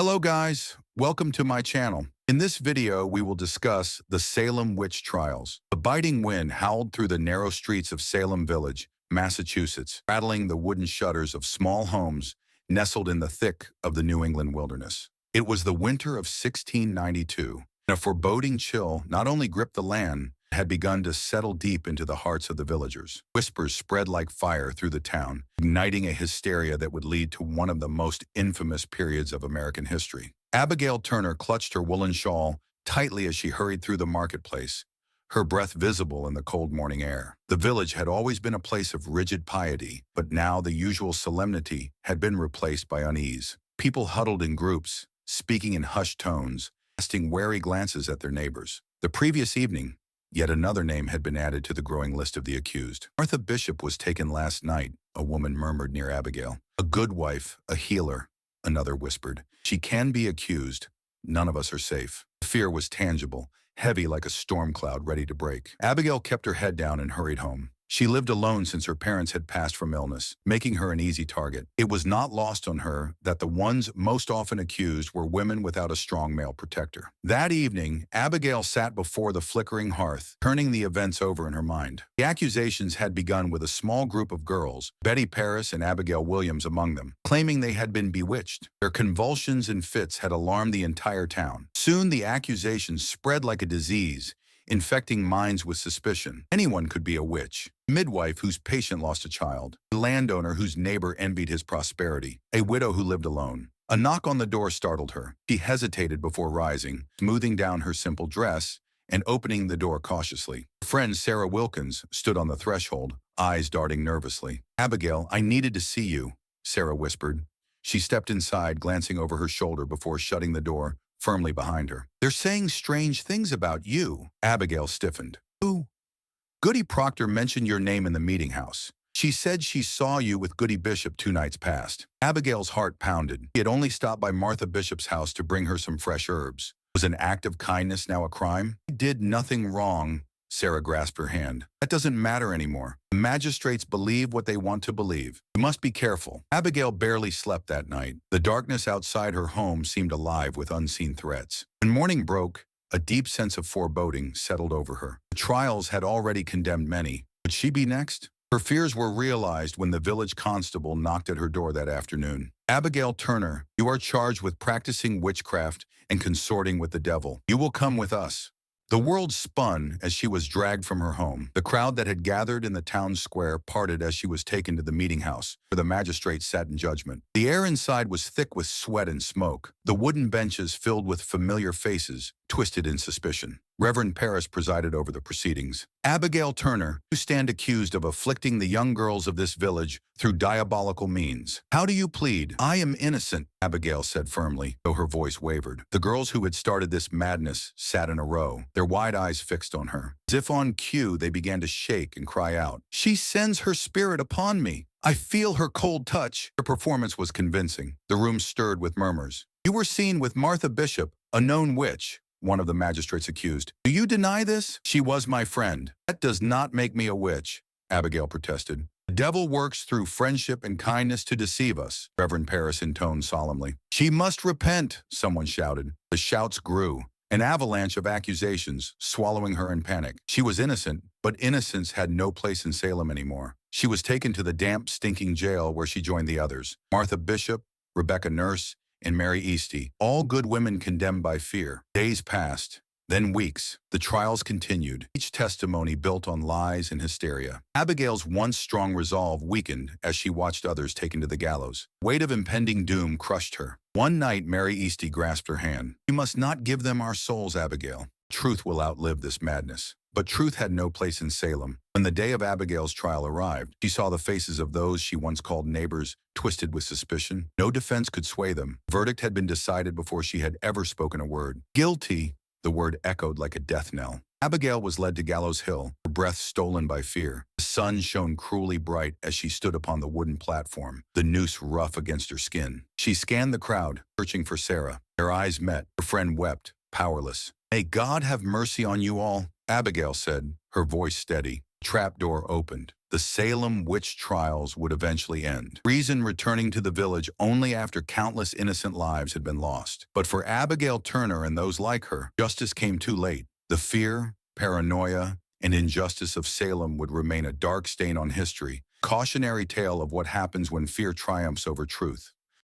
Hello guys, welcome to my channel. In this video, we will discuss the Salem Witch Trials. The biting wind howled through the narrow streets of Salem Village, Massachusetts, rattling the wooden shutters of small homes nestled in the thick of the New England wilderness. It was the winter of 1692, and a foreboding chill not only gripped the land, but had begun to settle deep into the hearts of the villagers. Whispers spread like fire through the town, igniting a hysteria that would lead to one of the most infamous periods of American history. Abigail Turner clutched her woolen shawl tightly as she hurried through the marketplace, her breath visible in the cold morning air. The village had always been a place of rigid piety, but now the usual solemnity had been replaced by unease. People huddled in groups, speaking in hushed tones, casting wary glances at their neighbors. The previous evening, yet another name had been added to the growing list of the accused. Martha Bishop was taken last night, a woman murmured near Abigail. A good wife, a healer, another whispered. She can be accused. None of us are safe. The fear was tangible, heavy like a storm cloud ready to break. Abigail kept her head down and hurried home. She lived alone since her parents had passed from illness, making her an easy target. It was not lost on her that the ones most often accused were women without a strong male protector. That evening, Abigail sat before the flickering hearth, turning the events over in her mind. The accusations had begun with a small group of girls, Betty Paris and Abigail Williams among them, claiming they had been bewitched. Their convulsions and fits had alarmed the entire town. Soon the accusations spread like a disease, infecting minds with suspicion. Anyone could be a witch. A midwife whose patient lost a child. A landowner whose neighbor envied his prosperity. A widow who lived alone. A knock on the door startled her. She hesitated before rising, smoothing down her simple dress and opening the door cautiously. Her friend Sarah Wilkins stood on the threshold, eyes darting nervously. "Abigail, I needed to see you," Sarah whispered. She stepped inside, glancing over her shoulder before shutting the door firmly behind her. "They're saying strange things about you." Abigail stiffened. "Who?" "Goody Proctor mentioned your name in the meeting house. She said she saw you with Goody Bishop 2 nights past." Abigail's heart pounded. He had only stopped by Martha Bishop's house to bring her some fresh herbs. Was an act of kindness now a crime? "I did nothing wrong." Sarah grasped her hand. "That doesn't matter anymore. The magistrates believe what they want to believe. You must be careful." Abigail barely slept that night. The darkness outside her home seemed alive with unseen threats. When morning broke, a deep sense of foreboding settled over her. The trials had already condemned many. Would she be next? Her fears were realized when the village constable knocked at her door that afternoon. "Abigail Turner, you are charged with practicing witchcraft and consorting with the devil. You will come with us." The world spun as she was dragged from her home. The crowd that had gathered in the town square parted as she was taken to the meeting house, where the magistrates sat in judgment. The air inside was thick with sweat and smoke. The wooden benches filled with familiar faces, twisted in suspicion. Reverend Paris presided over the proceedings. "Abigail Turner, you stand accused of afflicting the young girls of this village through diabolical means. How do you plead?" "I am innocent," Abigail said firmly, though her voice wavered. The girls who had started this madness sat in a row, their wide eyes fixed on her. As if on cue, they began to shake and cry out, "She sends her spirit upon me. I feel her cold touch." Her performance was convincing. The room stirred with murmurs. "You were seen with Martha Bishop, a known witch," one of the magistrates accused. "Do you deny this?" "She was my friend." "That does not make me a witch," Abigail protested. "The devil works through friendship and kindness to deceive us," Reverend Paris intoned solemnly. "She must repent," someone shouted. The shouts grew, an avalanche of accusations, swallowing her in panic. She was innocent, but innocence had no place in Salem anymore. She was taken to the damp, stinking jail where she joined the others. Martha Bishop, Rebecca Nurse, and Mary Easty, all good women condemned by fear. Days passed, then weeks. The trials continued, each testimony built on lies and hysteria. Abigail's once strong resolve weakened as she watched others taken to the gallows. The weight of impending doom crushed her. One night, Mary Easty grasped her hand. "You must not give them our souls, Abigail. Truth will outlive this madness." But truth had no place in Salem. When the day of Abigail's trial arrived, she saw the faces of those she once called neighbors twisted with suspicion. No defense could sway them. The verdict had been decided before she had ever spoken a word. "Guilty," the word echoed like a death knell. Abigail was led to Gallows Hill, her breath stolen by fear. The sun shone cruelly bright as she stood upon the wooden platform, the noose rough against her skin. She scanned the crowd, searching for Sarah. Their eyes met. Her friend wept, powerless. "May God have mercy on you all," Abigail said, her voice steady. The trap door opened. the Salem Witch Trials would eventually end. Reason returning to the village only after countless innocent lives had been lost. But for Abigail Turner and those like her, justice came too late. The fear, paranoia, and injustice of Salem would remain a dark stain on history, cautionary tale of what happens when fear triumphs over truth.